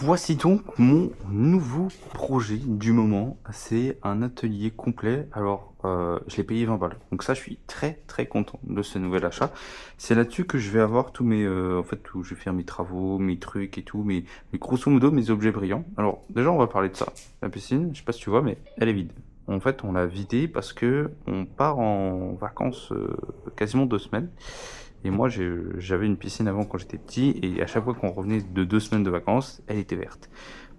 Voici donc mon nouveau projet du moment. C'est un atelier complet. Alors, je l'ai payé 20 balles. Donc ça, je suis très content de ce nouvel achat. C'est là-dessus que je vais avoir tous mes... en fait, où je vais faire mes travaux, mes trucs et tout, mais grosso modo, mes objets brillants. Alors, déjà, on va parler de ça. La piscine, je sais pas si tu vois, mais elle est vide. En fait, on l'a vidée parce que on part en vacances quasiment 2 semaines. Et moi, j'avais une piscine avant quand j'étais petit, et à chaque fois qu'on revenait de 2 semaines de vacances, elle était verte.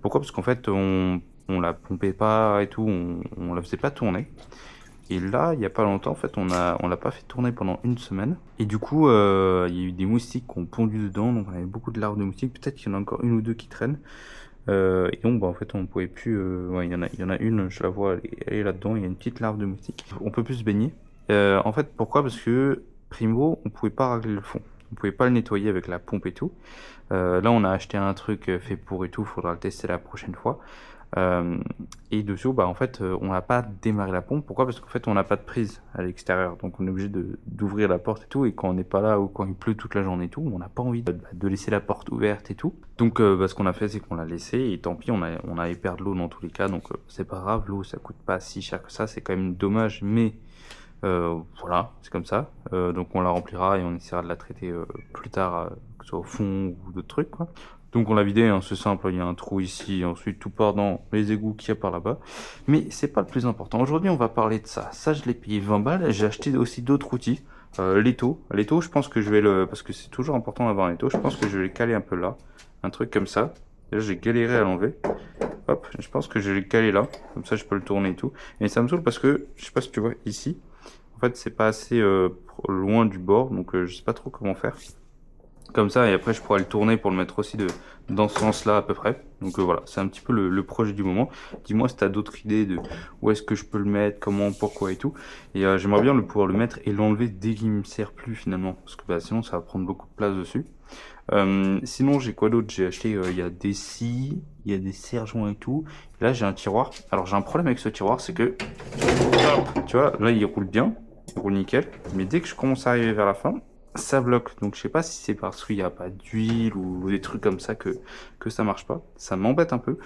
Pourquoi? Parce qu'en fait, on la pompait pas et tout, on la faisait pas tourner. Et là, il y a pas longtemps, en fait, on l'a pas fait tourner pendant une semaine. Et du coup, il y a eu des moustiques qui ont pondu dedans, donc on avait beaucoup de larves de moustiques. Peut-être qu'il y en a encore une ou deux qui traînent. Et donc, bah, en fait, on pouvait plus. Ouais, il y en a une, je la vois, elle est là-dedans. Il y a une petite larve de moustique. On peut plus se baigner. En fait, pourquoi? Parce que primo, on pouvait pas régler le fond. On pouvait pas le nettoyer avec la pompe et tout. Là, on a acheté un truc fait pour et tout. Faudra le tester la prochaine fois. Euh, et dessous, bah en fait, on n'a pas démarré la pompe. Pourquoi? Parce qu'en fait, on n'a pas de prise à l'extérieur. Donc, on est obligé d'ouvrir la porte et tout. Et quand on n'est pas là ou quand il pleut toute la journée et tout, on n'a pas envie de laisser la porte ouverte et tout. Donc, bah, ce qu'on a fait, c'est qu'on l'a laissé. Et tant pis, on allait perdre l'eau dans tous les cas. Donc, c'est pas grave. L'eau, ça coûte pas si cher que ça. C'est quand même dommage. Mais voilà, c'est comme ça. Donc, on la remplira et on essaiera de la traiter plus tard, que ce soit au fond ou d'autres trucs, quoi. Donc on l'a vidé, hein, c'est simple, il y a un trou ici, et ensuite tout part dans les égouts qu'il y a par là-bas. Mais c'est pas le plus important. Aujourd'hui, on va parler de ça. Ça, je l'ai payé 20 balles. J'ai acheté aussi d'autres outils. L'étau. L'étau, je pense que je vais le... Parce que c'est toujours important d'avoir un étau. Je pense que je vais le caler un peu là. Un truc comme ça. Là, j'ai galéré à l'enlever. Hop, je pense que je vais le caler là. Comme ça, je peux le tourner et tout. Et ça me saoule parce que, je sais pas si tu vois, ici, en fait, c'est pas assez loin du bord. Donc, je sais pas trop comment faire. Comme ça, et après je pourrais le tourner pour le mettre aussi dans ce sens-là à peu près. Donc voilà, c'est un petit peu le projet du moment. Dis-moi si tu as d'autres idées de où est-ce que je peux le mettre, comment, pourquoi et tout. Et j'aimerais bien pouvoir le mettre et l'enlever dès qu'il me sert plus finalement. Parce que bah, sinon ça va prendre beaucoup de place dessus. Sinon j'ai quoi d'autre? J'ai acheté, il y a des scies, il y a des serre-joints et tout. Et là j'ai un tiroir. Alors j'ai un problème avec ce tiroir, c'est que, hop, tu vois, là il roule bien, il roule nickel. Mais dès que je commence à arriver vers la fin, ça bloque. Donc je sais pas si c'est parce qu'il n'y a pas d'huile ou des trucs comme ça que ça marche pas. Ça m'embête un peu.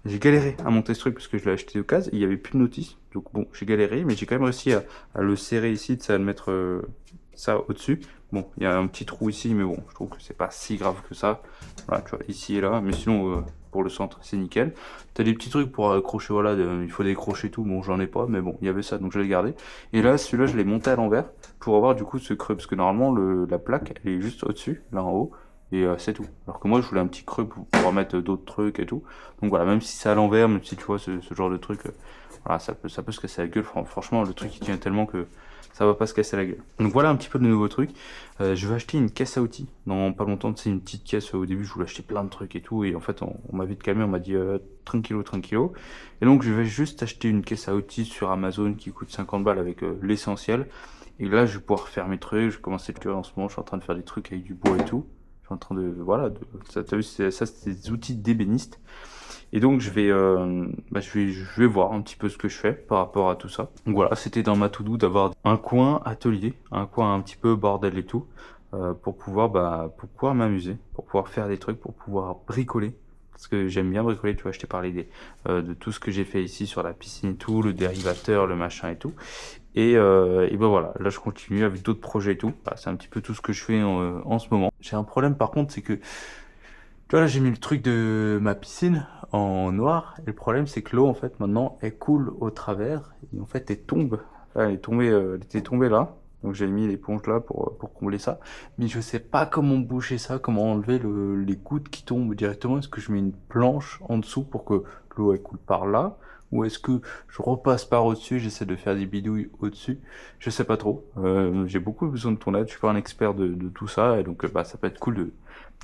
J'ai galéré à monter ce truc parce que je l'ai acheté au cas, il y avait plus de notice. Donc bon, j'ai galéré, mais j'ai quand même réussi à le serrer ici, de ça, à le mettre ça au-dessus. Bon, il y a un petit trou ici, mais bon, je trouve que c'est pas si grave que ça. Voilà, tu vois, ici et là, mais sinon pour le centre, c'est nickel. T'as des petits trucs pour accrocher, voilà, il faut décrocher tout. Bon, j'en ai pas, mais bon, il y avait ça, donc je l'ai gardé. Et là, celui-là, je l'ai monté à l'envers pour avoir du coup ce creux, parce que normalement la plaque, elle est juste au-dessus, là en haut. Et c'est tout. Alors que moi, je voulais un petit creux pour pouvoir mettre d'autres trucs et tout. Donc voilà, même si c'est à l'envers, même si tu vois ce genre de truc, voilà, ça peut se casser la gueule. Franchement, le truc il tient tellement que ça va pas se casser la gueule. Donc voilà un petit peu de nouveaux trucs. Je vais acheter une caisse à outils dans pas longtemps. C'est une petite caisse. Au début, je voulais acheter plein de trucs et tout. Et en fait, on m'a vite calmé. On m'a dit tranquillo, tranquillo. Et donc, je vais juste acheter une caisse à outils sur Amazon qui coûte 50 balles avec l'essentiel. Et là, je vais pouvoir faire mes trucs. Je vais commencer le en ce moment. Je suis en train de faire des trucs avec du bois et tout. Je suis en train de, voilà, ça, t'as vu, ça, c'est des outils d'ébéniste. Et donc, je vais voir un petit peu ce que je fais par rapport à tout ça. Donc voilà, c'était dans ma to-do d'avoir un coin atelier, un coin un petit peu bordel et tout, pour pouvoir m'amuser, pour pouvoir faire des trucs, pour pouvoir bricoler. Parce que j'aime bien bricoler, tu vois, je t'ai parlé de tout ce que j'ai fait ici sur la piscine et tout, le dérivateur, le machin et tout. Et ben voilà, là je continue avec d'autres projets et tout. Voilà, c'est un petit peu tout ce que je fais en ce moment. J'ai un problème par contre, c'est que, tu vois, là j'ai mis le truc de ma piscine en noir. Et le problème c'est que l'eau en fait maintenant elle coule au travers. Et en fait elle tombe. Là, elle est tombée, elle était tombée là. Donc j'ai mis l'éponge là pour combler ça. Mais je sais pas comment boucher ça, comment enlever les gouttes qui tombent directement. Est-ce que je mets une planche en dessous pour que l'eau elle coule par là? Ou est-ce que je repasse par au-dessus, j'essaie de faire des bidouilles au-dessus? Je sais pas trop. J'ai beaucoup besoin de ton aide. Je suis pas un expert de tout ça. Et donc bah, ça peut être cool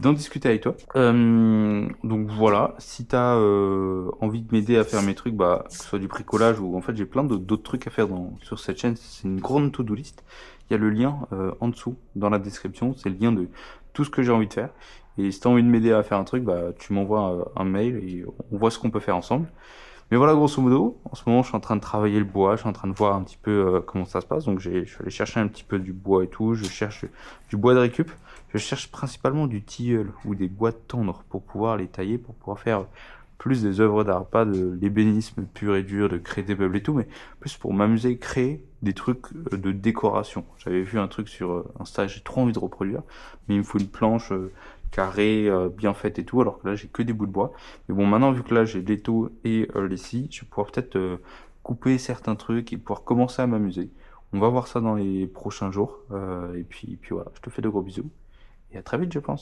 d'en discuter avec toi. Donc voilà, si t'as envie de m'aider à faire mes trucs, bah, que ce soit du bricolage ou en fait j'ai plein d'autres trucs à faire sur cette chaîne, c'est une grande to-do list. Il y a le lien en dessous dans la description, c'est le lien de tout ce que j'ai envie de faire. Et si t'as envie de m'aider à faire un truc, bah tu m'envoies un mail et on voit ce qu'on peut faire ensemble. Mais voilà, grosso modo, en ce moment, je suis en train de travailler le bois, je suis en train de voir un petit peu comment ça se passe. Donc, je suis allé chercher un petit peu du bois et tout. Je cherche du bois de récup. Je cherche principalement du tilleul ou des bois tendres pour pouvoir les tailler, pour pouvoir faire plus des œuvres d'art, pas de l'ébénisme pur et dur, de créer des meubles et tout, mais plus pour m'amuser, créer des trucs de décoration. J'avais vu un truc sur Insta, j'ai trop envie de reproduire, mais il me faut une planche carrée, bien faite et tout, alors que là j'ai que des bouts de bois. Mais bon, maintenant vu que là j'ai l'étau et les scies, je vais pouvoir peut-être couper certains trucs et pouvoir commencer à m'amuser. On va voir ça dans les prochains jours. Et puis voilà, je te fais de gros bisous et à très vite, je pense.